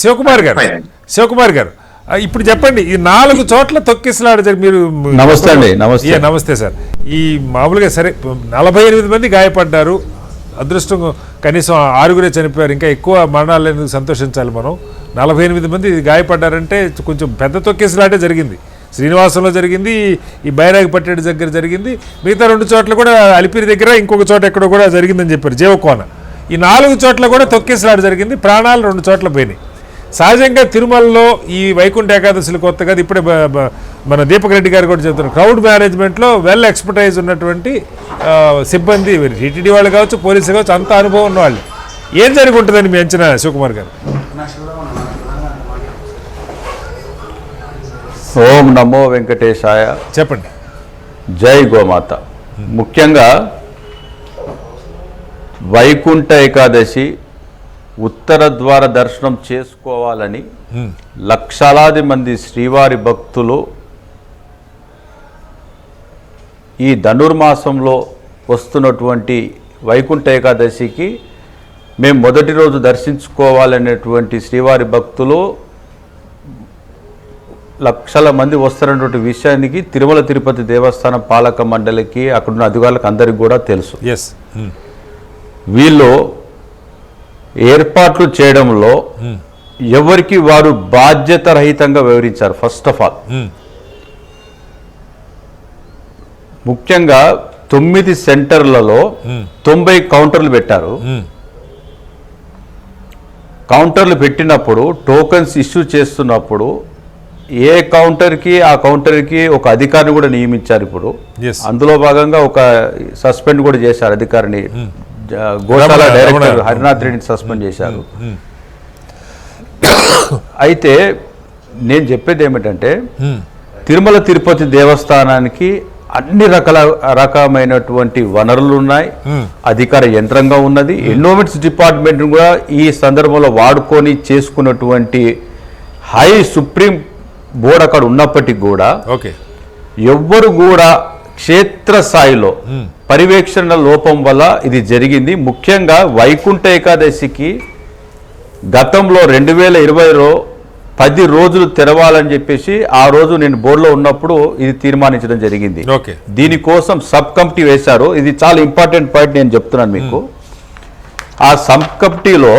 శివకుమార్ గారు ఇప్పుడు చెప్పండి, ఈ 4 చోట్ల తొక్కిసలాట మీరు నమస్తే అండి. నమస్తే సార్. ఈ మామూలుగా సరే 48 మంది గాయపడ్డారు, అదృష్టం కనీసం 6 చనిపోయారు, ఇంకా ఎక్కువ మరణాలు లేని సంతోషించాలి మనం. 48 మంది గాయపడ్డారంటే కొంచెం పెద్ద తొక్కిసలాటే జరిగింది. శ్రీనివాసంలో జరిగింది, ఈ బైరాగిపట్టేడు దగ్గర జరిగింది, మిగతా 2 చోట్ల కూడా అలిపిరి దగ్గర, ఇంకొక చోట ఎక్కడో కూడా జరిగిందని చెప్పారు, జీవకోన. ఈ 4 చోట్ల కూడా తొక్కిసలాట జరిగింది, ప్రాణాలు 2 చోట్ల పోయినాయి. సహజంగా తిరుమలలో ఈ వైకుంఠ ఏకాదశులు కొత్తగా ఇప్పుడే మన దీపక్ రెడ్డి గారు కూడా చెప్తున్నారు, క్రౌడ్ మేనేజ్మెంట్లో వెల్ ఎక్స్పర్టైజ్ ఉన్నటువంటి సిబ్బంది, టీటీడీ వాళ్ళు కావచ్చు, పోలీసులు కావచ్చు, అంత అనుభవం ఉన్న వాళ్ళు. ఏం జరిగి ఉంటుందని మీ అంచనా శివకుమార్ గారు? ఓం నమో వెంకటేశాయ. చెప్పండి. జై గోమాత. ముఖ్యంగా వైకుంఠ ఏకాదశి ఉత్తర ద్వార దర్శనం చేసుకోవాలని లక్షలాది మంది శ్రీవారి భక్తులు ఈ ధనుర్మాసంలో వస్తున్నటువంటి వైకుంఠ ఏకాదశికి మేము మొదటి రోజు దర్శించుకోవాలనేటువంటి శ్రీవారి భక్తులు లక్షల మంది వస్తున్నటువంటి విషయానికి తిరుమల తిరుపతి దేవస్థానం పాలక మండలికి, అక్కడున్న అధికారులకు అందరికీ కూడా తెలుసు. వీళ్ళు ఏర్పాట్లు చేయడంలో ఎవరికి వారు బాధ్యత రహితంగా వివరించారు. ఫస్ట్ ఆఫ్ ఆల్ ముఖ్యంగా 9 సెంటర్లలో 90 కౌంటర్లు పెట్టారు. కౌంటర్లు పెట్టినప్పుడు టోకన్స్ ఇష్యూ చేస్తున్నప్పుడు ఏ కౌంటర్కి ఆ కౌంటర్కి ఒక అధికారిని కూడా నియమించారు. ఇప్పుడు అందులో భాగంగా ఒక సస్పెండ్ కూడా చేశారు అధికారిని, గోశాల డైరెక్టర్ హరినాథ్ రెడ్డిని సస్పెండ్ చేశారు. అయితే నేను చెప్పేది ఏమిటంటే, తిరుమల తిరుపతి దేవస్థానానికి అన్ని రకమైనటువంటి వనరులు ఉన్నాయి, అధికార యంత్రాంగం ఉన్నది, ఎండోమెంట్స్ డిపార్ట్మెంట్ కూడా ఈ సందర్భంలో వాడుకొని చేసుకున్నటువంటి హై సుప్రీం బోర్డు అక్కడ ఉన్నప్పటికీ కూడా ఎవ్వరు కూడా క్షేత్రస్థాయిలో పర్యవేక్షణ లోపం వల్ల ఇది జరిగింది. ముఖ్యంగా వైకుంఠ ఏకాదశికి గతంలో 2020లో 10 రోజులు తెరవాలని చెప్పేసి ఆ రోజు నేను బోర్డులో ఉన్నప్పుడు ఇది తీర్మానించడం జరిగింది. దీనికోసం సబ్ కమిటీ వేశారు. ఇది చాలా ఇంపార్టెంట్ పాయింట్ నేను చెప్తున్నాను మీకు. ఆ సబ్ కమిటీలో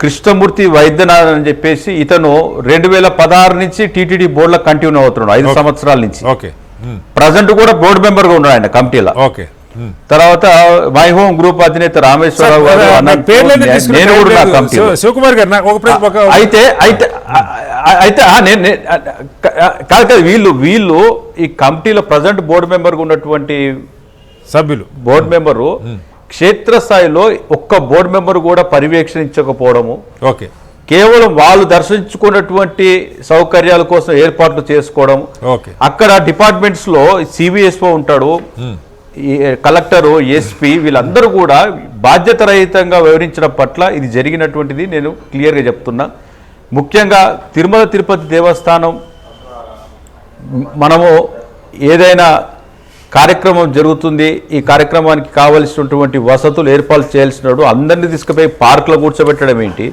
కృష్ణమూర్తి వైద్యనాథన్ అని చెప్పేసి ఇతను 2016 నుంచి టీటీడీ బోర్డులో కంటిన్యూ అవుతున్నాడు, 5 సంవత్సరాల నుంచి. ప్రజెంట్ కూడా బోర్డు మెంబర్ గా ఉన్నాడు ఆయన కమిటీలో. తర్వాత మై హోమ్ గ్రూప్ అధినేత రామేశ్వరరావు గారు, నేను కూడా అయితే వీళ్ళు ఈ కమిటీలో ప్రజెంట్ బోర్డు మెంబర్ గా ఉన్నటువంటి సభ్యులు, బోర్డు మెంబరు క్షేత్రస్థాయిలో ఒక్క బోర్డు మెంబర్ కూడా పర్యవేక్షించకపోవడము, కేవలం వాళ్ళు దర్శించుకున్నటువంటి సౌకర్యాల కోసం ఏర్పాట్లు చేసుకోవడం. అక్కడ డిపార్ట్మెంట్స్ లో సిబిఎస్ఓ ఉంటాడు, కలెక్టరు, ఎస్పీ, వీళ్ళందరూ కూడా బాధ్యత రహితంగా వివరించడం పట్ల ఇది జరిగినటువంటిది నేను క్లియర్గా చెప్తున్నా. ముఖ్యంగా తిరుమల తిరుపతి దేవస్థానం మనము ఏదైనా కార్యక్రమం జరుగుతుంది, ఈ కార్యక్రమానికి కావలసినటువంటి వసతులు ఏర్పాటు చేయాల్సినప్పుడు అందరినీ తీసుకుపోయి పార్క్లో కూర్చోబెట్టడం ఏంటి,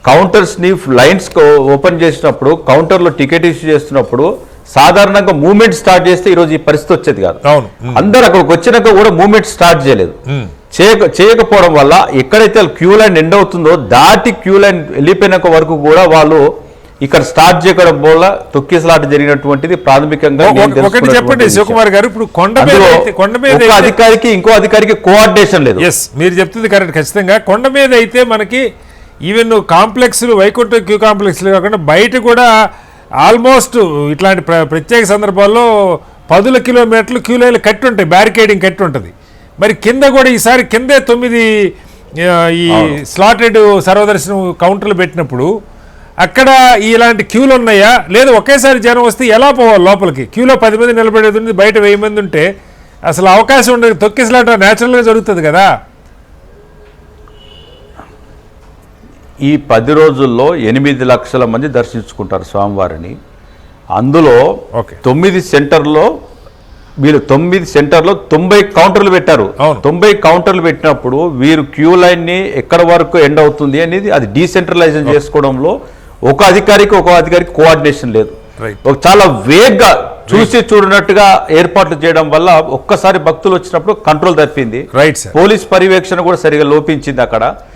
కౌంటర్స్ని లైన్స్ ఓపెన్ చేసినప్పుడు కౌంటర్లో టికెట్ ఇష్యూ చేస్తున్నప్పుడు సాధారణంగా మూవ్మెంట్ స్టార్ట్ చేస్తే ఈరోజు ఈ పరిస్థితి వచ్చేది కాదు. అందరు అక్కడికి వచ్చినాక కూడా మూవ్మెంట్ స్టార్ట్ చేయలేదు. చేయకపోవడం వల్ల ఎక్కడైతే క్యూ లైన్ ఎండ్ అవుతుందో దాటి క్యూ లైన్ వెళ్ళిపోయినాక వరకు కూడా వాళ్ళు ఇక్కడ స్టార్ట్ చేయడం వల్ల తొక్కిసలాట జరిగినటువంటిది ప్రాథమికంగా. ఒకటి చెప్పండి శివకుమార్ గారు, ఇప్పుడు కొండ మీద అధికారికి ఇంకో అధికారికి కోఆర్డినేషన్ లేదు. మీరు చెప్తుంది కరెక్ట్. ఖచ్చితంగా కొండ మీద అయితే మనకి ఈవెన్ కాంప్లెక్స్లు, వైకుంఠ క్యూ కాంప్లెక్స్లు కాకుండా బయట కూడా ఆల్మోస్ట్ ఇట్లాంటి ప్రత్యేక సందర్భాల్లో 10 కిలోమీటర్లు క్యూ లైన్లు కట్టి ఉంటాయి, బ్యారికేడింగ్ కట్టి ఉంటుంది. మరి కింద కూడా ఈసారి కిందే 9 ఈ స్లాటెడ్ సర్వదర్శనం కౌంటర్లు పెట్టినప్పుడు అక్కడ ఇలాంటి క్యూలు ఉన్నాయా, లేదా ఒకేసారి జనం వస్తే ఎలా పోవాలి లోపలికి? క్యూలో 10 మంది నిలబడేది ఉంది, బయట 1000 మంది ఉంటే అసలు అవకాశం ఉండదు, తొక్కిసలాట న్యాచురల్గా జరుగుతుంది కదా. ఈ 10 రోజుల్లో 8 లక్షల మంది దర్శించుకుంటారు స్వామివారిని. అందులో 9 సెంటర్లో వీళ్ళు 9 సెంటర్లో 90 కౌంటర్లు పెట్టారు. 90 కౌంటర్లు పెట్టినప్పుడు వీరు క్యూ లైన్ని ఎక్కడ వరకు ఎండ్ అవుతుంది అనేది అది డీసెంట్రలైజేషన్ చేసుకోవడంలో ఒక అధికారికి కోఆర్డినేషన్ లేదు. రైట్. చాలా వేగ్గా చూసి చూడనట్టుగా ఏర్పాట్లు చేయడం వల్ల ఒక్కసారి భక్తులు వచ్చినప్పుడు కంట్రోల్ తప్పింది. Right sir. పోలీస్ పర్యవేక్షణ కూడా సరిగా లోపించింది అక్కడ.